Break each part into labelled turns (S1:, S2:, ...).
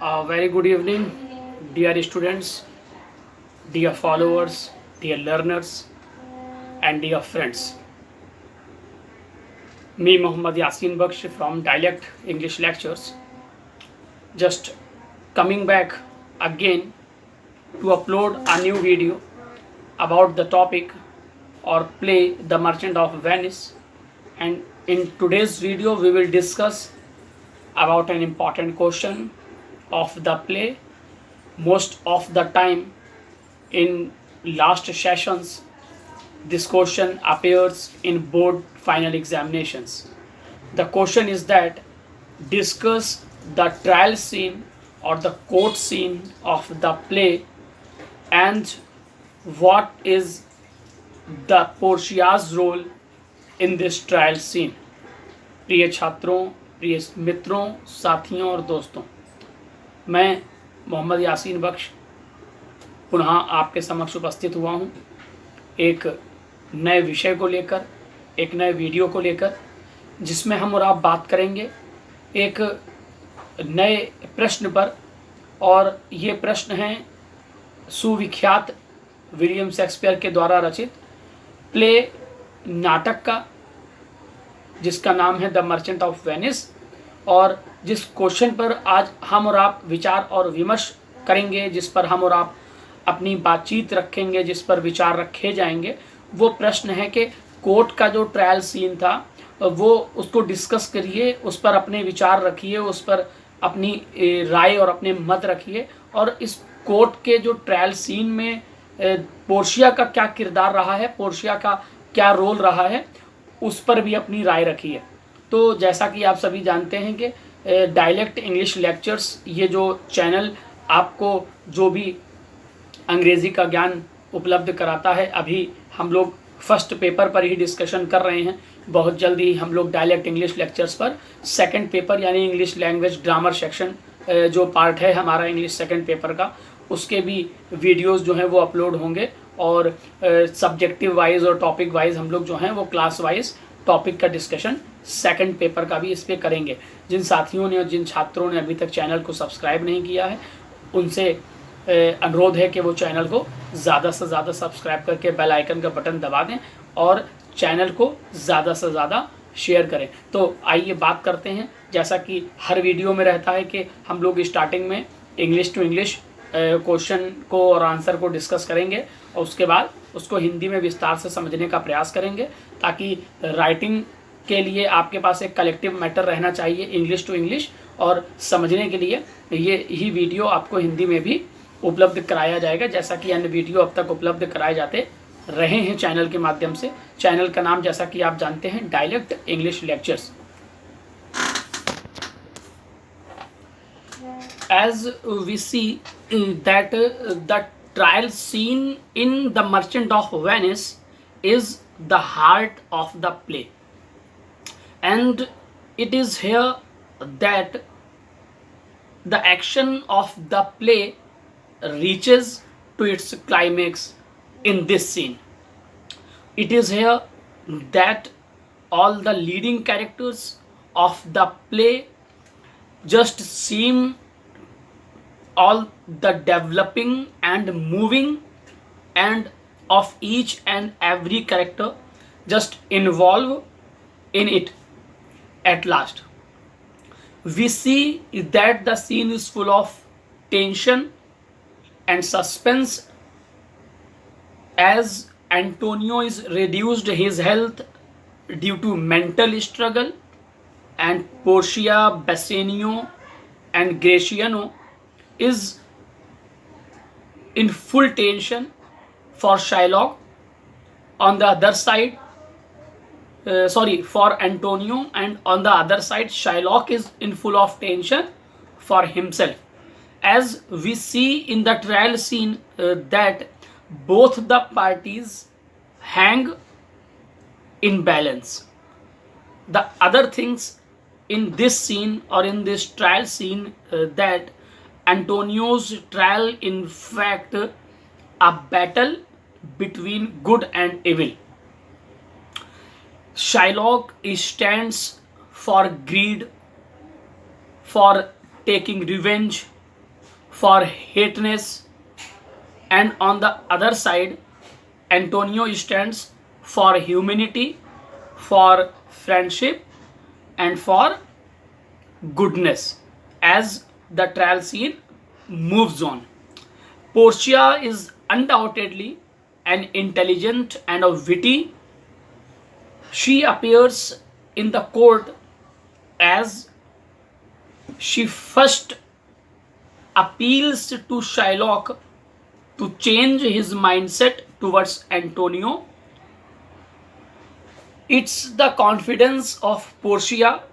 S1: Very good evening, dear students, dear followers, dear learners, and dear friends. Me, Mohammad Yasin Baksh from Dialect English Lectures, just coming back again to upload a new video about the topic or play The Merchant of Venice. And in today's video, we will discuss about an important question of the play. Most of the time in last sessions, this question appears in board final examinations. The question is that discuss the trial scene or the court scene of the play and what is the Portia's role in this trial scene. प्रिय छात्रों, प्रिय मित्रों, साथियों और दोस्तों, मैं मोहम्मद यासीन बख्श पुनः आपके समक्ष उपस्थित हुआ हूँ एक नए विषय को लेकर, एक नए वीडियो को लेकर, जिसमें हम और आप बात करेंगे एक नए प्रश्न पर। और ये प्रश्न है सुविख्यात विलियम शेक्सपियर के द्वारा रचित प्ले नाटक का, जिसका नाम है द मर्चेंट ऑफ वेनिस, और जिस क्वेश्चन पर आज हम और आप विचार और विमर्श करेंगे, जिस पर हम और आप अपनी बातचीत रखेंगे, जिस पर विचार रखे जाएंगे, वो प्रश्न है कि कोर्ट का जो ट्रायल सीन था वो उसको डिस्कस करिए, उस पर अपने विचार रखिए, उस पर अपनी राय और अपने मत रखिए, और इस कोर्ट के जो ट्रायल सीन में पोर्शिया का क्या किरदार रहा है, पोर्शिया का क्या रोल रहा है, उस पर भी अपनी राय रखिए। तो जैसा कि आप सभी जानते हैं कि डायलेक्ट इंग्लिश लेक्चर्स, ये जो चैनल आपको जो भी अंग्रेज़ी का ज्ञान उपलब्ध कराता है, अभी हम लोग फर्स्ट पेपर पर ही डिस्कशन कर रहे हैं। बहुत जल्दी हम लोग डायलेक्ट इंग्लिश लेक्चर्स पर सेकंड पेपर यानी इंग्लिश लैंग्वेज ग्रामर सेक्शन जो पार्ट है हमारा इंग्लिश सेकंड पेपर का, उसके भी वीडियोस जो हैं वो अपलोड होंगे। और सब्जेक्टिव वाइज और टॉपिक वाइज हम लोग जो हैं वो क्लास वाइज टॉपिक का डिस्कशन सेकंड पेपर का भी इस पर करेंगे। जिन साथियों ने और जिन छात्रों ने अभी तक चैनल को सब्सक्राइब नहीं किया है, उनसे अनुरोध है कि वो चैनल को ज़्यादा से ज़्यादा सब्सक्राइब करके बेल आइकन का बटन दबा दें और चैनल को ज़्यादा से ज़्यादा शेयर करें। तो आइए बात करते हैं, जैसा कि हर वीडियो में रहता है कि हम लोग स्टार्टिंग में इंग्लिश टू इंग्लिश क्वेश्चन को और आंसर को डिस्कस करेंगे और उसके बाद उसको हिंदी में विस्तार से समझने का प्रयास करेंगे, ताकि राइटिंग के लिए आपके पास एक कलेक्टिव मैटर रहना चाहिए इंग्लिश टू इंग्लिश, और समझने के लिए ये ही वीडियो आपको हिंदी में भी उपलब्ध कराया जाएगा, जैसा कि अन्य वीडियो अब तक उपलब्ध कराए जाते रहे हैं चैनल के माध्यम से। चैनल का नाम जैसा कि आप जानते हैं dialect English lectures. As we see that the trial scene in The Merchant of Venice is the heart of the play, and it is here that the action of the play reaches to its climax in this scene. It is here that all the leading characters of the play just seem all the developing and moving and of each and every character just involve in it. At last we see that the scene is full of tension and suspense as Antonio is reduced his health due to mental struggle, and Portia, Bassanio and Gratiano is in full tension for Shylock. On the other side, for Antonio, and on the other side Shylock is in full of tension for himself. As we see in the trial scene that both the parties hang in balance. The other things in this scene or in this trial scene that Antonio's trial in fact a battle between good and evil. Shylock stands for greed, for taking revenge, for hateness, and on the other side Antonio stands for humanity, for friendship, and for goodness. As the trial scene moves on, Portia is undoubtedly an intelligent and a witty. She appears in the court as she first appeals to Shylock to change his mindset towards Antonio. It's the confidence of Portia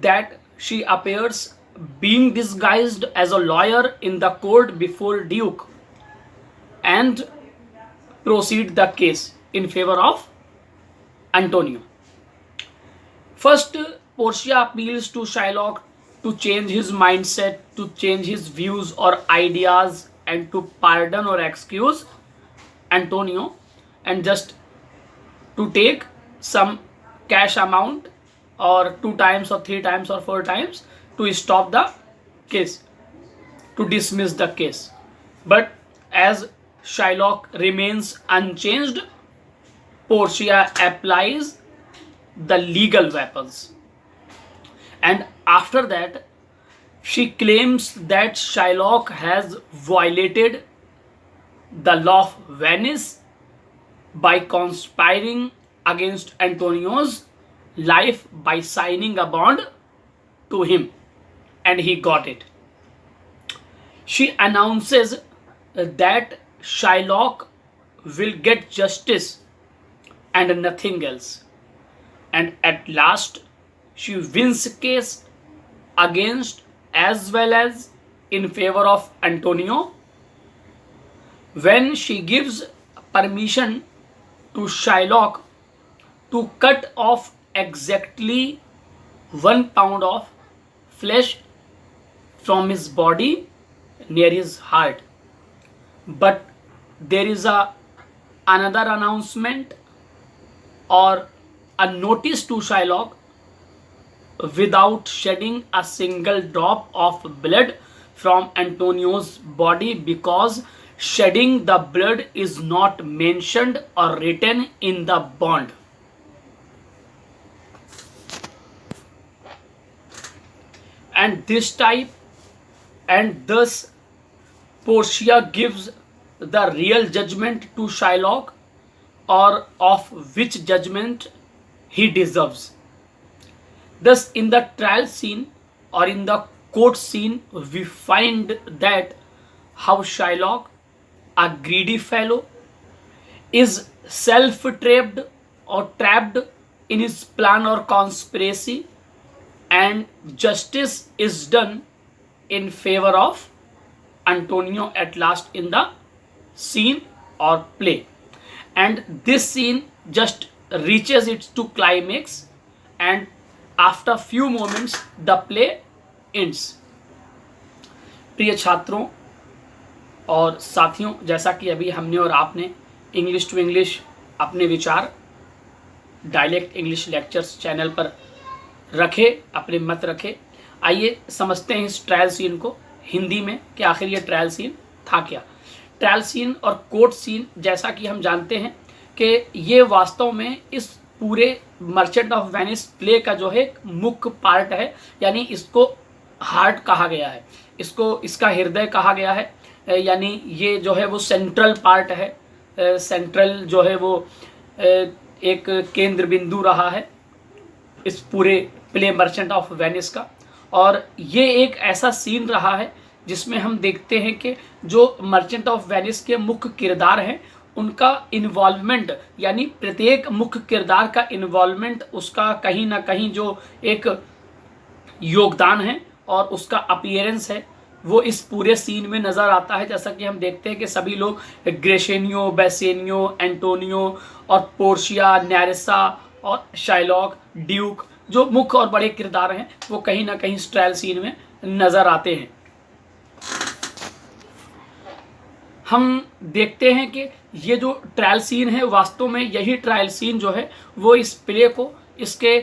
S1: that she appears being disguised as a lawyer in the court before Duke and proceed the case in favor of Antonio. First, Portia appeals to Shylock to change his mindset, to change his views or ideas, and to pardon or excuse Antonio, and just to take some cash amount, or 2 times or 3 times or 4 times, to stop the case, to dismiss the case. But as Shylock remains unchanged, Portia applies the legal weapons, and after that she claims that Shylock has violated the law of Venice by conspiring against Antonio's life by signing a bond to him, and he got it. She announces that Shylock will get justice and nothing else, and at last she wins the case against as well as in favor of Antonio when she gives permission to Shylock to cut off exactly 1 pound of flesh from his body near his heart. But there is another announcement or a notice to Shylock without shedding a single drop of blood from Antonio's body, because shedding the blood is not mentioned or written in the bond. And this type, and thus Portia gives the real judgment to Shylock, or of which judgment he deserves. Thus, in the trial scene or in the court scene, we find that how Shylock, a greedy fellow, is self-trapped or trapped in his plan or conspiracy, and justice is done in favor of Antonio at last in the scene or play. And this scene just reaches its to climax, and after few moments the play ends. प्रिय छात्रों और साथियों, जैसा कि अभी हमने और आपने इंग्लिश टू इंग्लिश अपने विचार डायलेक्ट इंग्लिश लेक्चर्स चैनल पर रखे, अपने मत रखे, आइए समझते हैं इस ट्रायल सीन को हिंदी में कि आखिर ये ट्रायल सीन था क्या। ट्रायल सीन और कोर्ट सीन, जैसा कि हम जानते हैं कि ये वास्तव में इस पूरे मर्चेंट ऑफ वेनिस प्ले का जो है मुख्य पार्ट है, यानी इसको हार्ट कहा गया है, इसको इसका हृदय कहा गया है, यानी ये जो है वो सेंट्रल पार्ट है, सेंट्रल जो है वो एक केंद्र बिंदु रहा है इस पूरे प्ले मर्चेंट ऑफ वेनिस का। और ये एक ऐसा सीन रहा है जिसमें हम देखते हैं कि जो मर्चेंट ऑफ वेनिस के मुख्य किरदार हैं उनका इन्वॉल्वमेंट, यानी प्रत्येक मुख्य किरदार का इन्वॉल्वमेंट, उसका कहीं ना कहीं जो एक योगदान है और उसका अपीयरेंस है वो इस पूरे सीन में नज़र आता है। जैसा कि हम देखते हैं कि सभी लोग ग्रेशेनियो, बेसेनियो, एंटोनियो और पोर्शिया, न्यारेसा और शाइलॉक, ड्यूक, जो मुख्य और बड़े किरदार हैं वो कहीं ना कहीं इस ट्रायल सीन में नज़र आते हैं। हम देखते हैं कि ये जो ट्रायल सीन है वास्तव में यही ट्रायल सीन जो है वो इस प्ले को इसके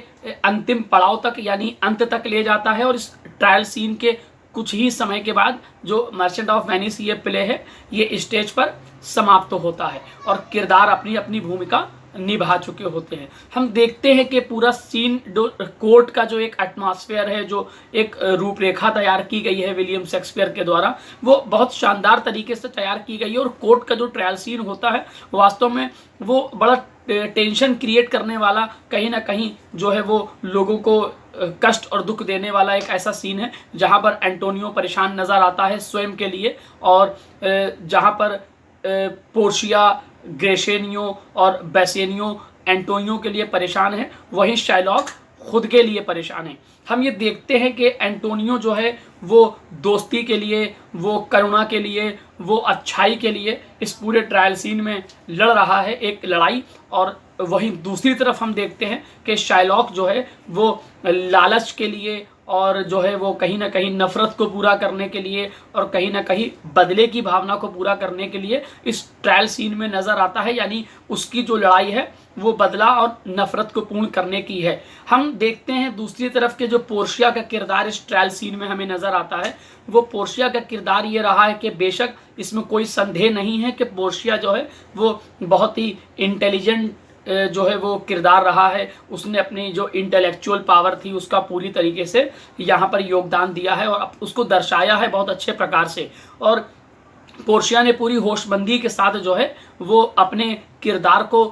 S1: अंतिम पड़ाव तक यानी अंत तक ले जाता है। और इस ट्रायल सीन के कुछ ही समय के बाद जो मर्चेंट ऑफ वेनिस ये प्ले है ये स्टेज पर समाप्त होता है और किरदार अपनी अपनी भूमिका निभा चुके होते हैं। हम देखते हैं कि पूरा सीन कोर्ट का जो एक एटमॉस्फेयर है, जो एक रूपरेखा तैयार की गई है विलियम शेक्सपियर के द्वारा, वो बहुत शानदार तरीके से तैयार की गई है। और कोर्ट का जो ट्रायल सीन होता है वास्तव में वो बड़ा टेंशन क्रिएट करने वाला, कहीं ना कहीं जो है वो लोगों को कष्ट और दुख देने वाला एक ऐसा सीन है जहाँ पर एंटोनियो परेशान नज़र आता है स्वयं के लिए, और जहाँ पर पोर्शिया, ग्रेशेनियो और बेसेनियो एंटोनियो के लिए परेशान है, वहीं शाइलॉक खुद के लिए परेशान है। हम ये देखते हैं कि एंटोनियो जो है वो दोस्ती के लिए, वो करुणा के लिए, वो अच्छाई के लिए इस पूरे ट्रायल सीन में लड़ रहा है एक लड़ाई, और वहीं दूसरी तरफ हम देखते हैं कि शाइलॉक जो है वो लालच के लिए और जो है वो कहीं ना कहीं नफ़रत को पूरा करने के लिए और कहीं ना कहीं बदले की भावना को पूरा करने के लिए इस ट्रायल सीन में नज़र आता है। यानी उसकी जो लड़ाई है वो बदला और नफ़रत को पूर्ण करने की है। हम देखते हैं दूसरी तरफ के जो पोर्शिया का किरदार इस ट्रायल सीन में हमें नज़र आता है, वो पोर्शिया का किरदार ये रहा है कि बेशक इसमें कोई संदेह नहीं है कि पोर्शिया जो है वो बहुत ही इंटेलिजेंट जो है वो किरदार रहा है। उसने अपनी जो इंटेलेक्चुअल पावर थी उसका पूरी तरीके से यहाँ पर योगदान दिया है और उसको दर्शाया है बहुत अच्छे प्रकार से। और पोर्शिया ने पूरी होशबंदी के साथ जो है वो अपने किरदार को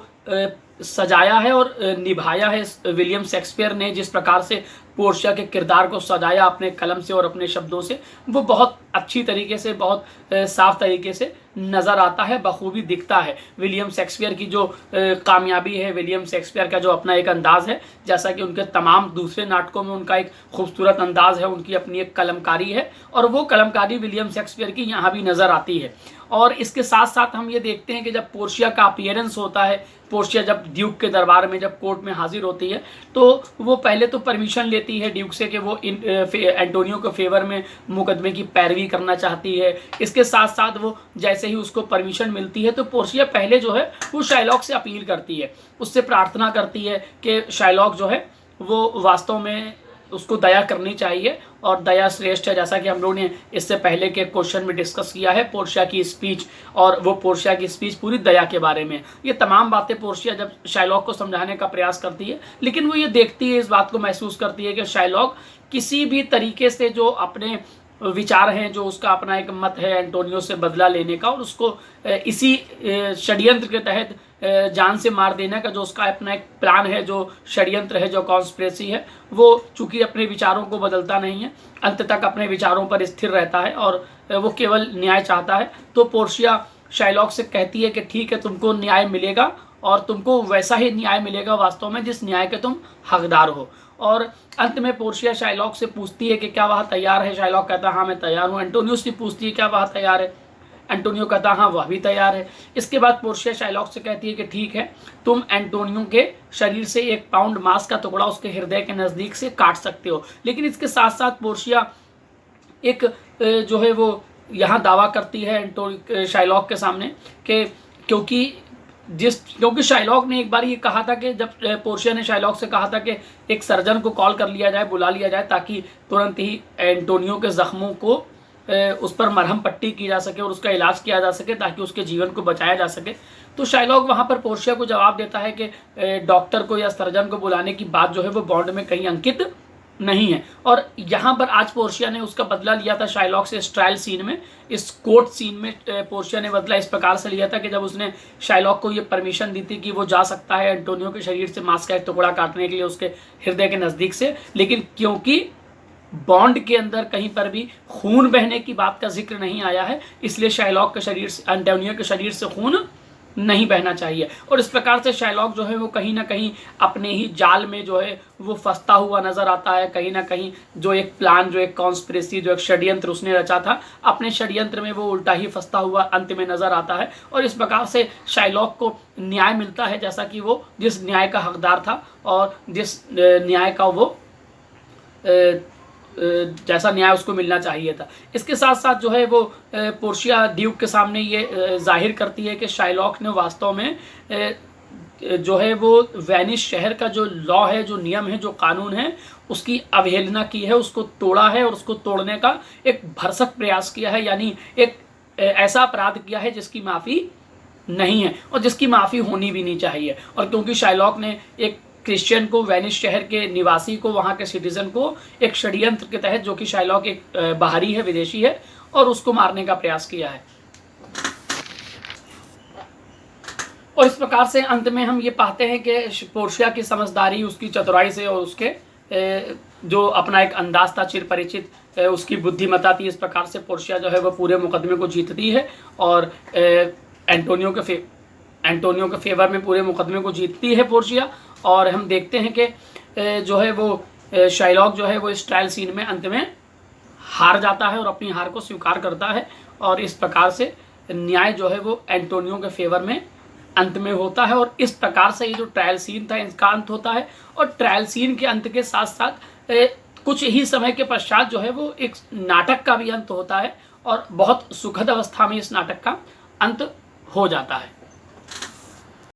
S1: सजाया है और निभाया है। विलियम शेक्सपियर ने जिस प्रकार से पोर्शिया के किरदार को सजाया अपने कलम से और अपने शब्दों से, वो बहुत अच्छी तरीके से, बहुत साफ तरीके से नज़र आता है, बखूबी दिखता है। विलियम शेक्सपियर की जो कामयाबी है, विलियम शेक्सपियर का जो अपना एक अंदाज़ है, जैसा कि उनके तमाम दूसरे नाटकों में उनका एक खूबसूरत अंदाज़ है, उनकी अपनी एक कलमकारी है, और वो कलमकारी विलियम शेक्सपियर की यहाँ भी नज़र आती है। और इसके साथ साथ हम ये देखते हैं कि जब पोर्शिया का अपीयरेंस होता है, पोर्शिया जब ड्यूक के दरबार में, जब कोर्ट में हाजिर होती है, तो वो पहले तो परमिशन लेती है ड्यूक से कि वो एंटोनियो के फेवर में मुकदमे की पैरवी करना चाहती है। इसके साथ साथ वो जैसे ही उसको परमिशन मिलती है तो पोर्शिया पहले जो है वो शाइलॉक से अपील करती है, उससे प्रार्थना करती है कि शाइलॉक जो है वो वास्तव में उसको दया करनी चाहिए और दया श्रेष्ठ है। जैसा कि हम लोगों ने इससे पहले के क्वेश्चन में डिस्कस किया है पोर्शिया की स्पीच, और वो पोर्शिया की स्पीच पूरी दया के बारे में। ये तमाम बातें पोर्शिया जब शाइलॉक को समझाने का प्रयास करती है, लेकिन वो ये देखती है, इस बात को महसूस करती है कि शाइलॉक किसी भी तरीके से जो अपने विचार हैं, जो उसका अपना एक मत है एंटोनियो से बदला लेने का, और उसको इसी षड्यंत्र के तहत जान से मार देने का जो उसका अपना एक प्लान है, जो षड्यंत्र है, जो कॉन्स्पिरेसी है, वो चूंकि अपने विचारों को बदलता नहीं है, अंत तक अपने विचारों पर स्थिर रहता है और वो केवल न्याय चाहता है। तो पोर्शिया शाइलॉक से कहती है कि ठीक है, तुमको न्याय मिलेगा और तुमको वैसा ही न्याय मिलेगा वास्तव में जिस न्याय के तुम हकदार हो। और अंत में पोर्शिया शाइलॉक से पूछती है कि क्या वह तैयार है। शाइलॉक कहता है हाँ मैं तैयार हूँ। एंटोनियो से पूछती है क्या वह तैयार है। एंटोनियो कहता हाँ वह भी तैयार है। इसके बाद पोर्शिया शाइलॉक से कहती है कि ठीक है, तुम एंटोनियो के शरीर से 1 पाउंड मांस का टुकड़ा उसके हृदय के नज़दीक से काट सकते हो। लेकिन इसके साथ साथ पोर्शिया एक जो है वो यहाँ दावा करती है शाइलॉक के सामने कि क्योंकि शाइलॉक ने एक बार ये कहा था कि जब पोर्शिया ने शाइलॉक से कहा था कि एक सर्जन को कॉल कर लिया जाए, बुला लिया जाए, ताकि तुरंत ही एंटोनियो के ज़ख्मों को उस पर मरहम पट्टी की जा सके और उसका इलाज किया जा सके ताकि उसके जीवन को बचाया जा सके। तो शाइलॉक वहाँ पर पोर्शिया को जवाब देता है कि डॉक्टर को या सर्जन को बुलाने की बात जो है वो बॉन्ड में कहीं अंकित नहीं है। और यहाँ पर आज पोर्शिया ने उसका बदला लिया था शाइलॉक से। इस ट्रायल सीन में, इस कोर्ट सीन में पोर्शिया ने बदला इस प्रकार से लिया था कि जब उसने शाइलॉक को ये परमिशन दी थी कि वो जा सकता है एंटोनियो के शरीर से मांस का एक टुकड़ा काटने के लिए उसके हृदय के नज़दीक से, लेकिन क्योंकि बॉन्ड के अंदर कहीं पर भी खून बहने की बात का जिक्र नहीं आया है, इसलिए शाइलॉक के शरीर से, एंटोनियो के शरीर से खून नहीं बहना चाहिए। और इस प्रकार से शाइलॉक जो है वो कहीं ना कहीं अपने ही जाल में जो है वो फंसता हुआ नजर आता है। कहीं ना कहीं जो एक प्लान, जो एक कॉन्स्पिरेसी, जो एक षड्यंत्र उसने रचा था, अपने षड्यंत्र में वो उल्टा ही फंसता हुआ अंत में नजर आता है। और इस प्रकार से शाइलॉक को न्याय मिलता है, जैसा कि वो जिस न्याय का हकदार था और जिस न्याय का वो जैसा न्याय उसको मिलना चाहिए था। इसके साथ साथ जो है वो पोर्शिया ड्यूक के सामने ये जाहिर करती है कि शाइलॉक ने वास्तव में जो है वो वेनिस शहर का जो लॉ है, जो नियम है, जो कानून है, उसकी अवहेलना की है, उसको तोड़ा है और उसको तोड़ने का एक भरसक प्रयास किया है, यानी एक ऐसा अपराध किया है जिसकी माफ़ी नहीं है और जिसकी माफ़ी होनी भी नहीं चाहिए। और क्योंकि शाइलॉक ने एक क्रिश्चियन को, वेनिस शहर के निवासी को, वहाँ के सिटीजन को एक षड्यंत्र के तहत, जो कि शाइलॉक एक बाहरी है, विदेशी है, और उसको मारने का प्रयास किया है। और इस प्रकार से अंत में हम ये पाते हैं कि पोर्शिया की समझदारी, उसकी चतुराई से और उसके जो अपना एक अंदाज था चिर परिचित, उसकी बुद्धिमत्ता थी, इस प्रकार से पोर्शिया जो है वो पूरे मुकदमे को जीतती है और एंटोनियो के फेवर में पूरे मुकदमे को जीतती है पोर्शिया। और हम देखते हैं कि जो है वो शाइलॉक जो है वो इस ट्रायल सीन में अंत में हार जाता है और अपनी हार को स्वीकार करता है, और इस प्रकार से न्याय जो है वो एंटोनियो के फेवर में अंत में होता है। और इस प्रकार से ये जो ट्रायल सीन था इसका अंत होता है। और ट्रायल सीन के अंत के साथ साथ कुछ ही समय के पश्चात जो है वो एक नाटक का भी अंत होता है और बहुत सुखद अवस्था में इस नाटक का अंत हो जाता है।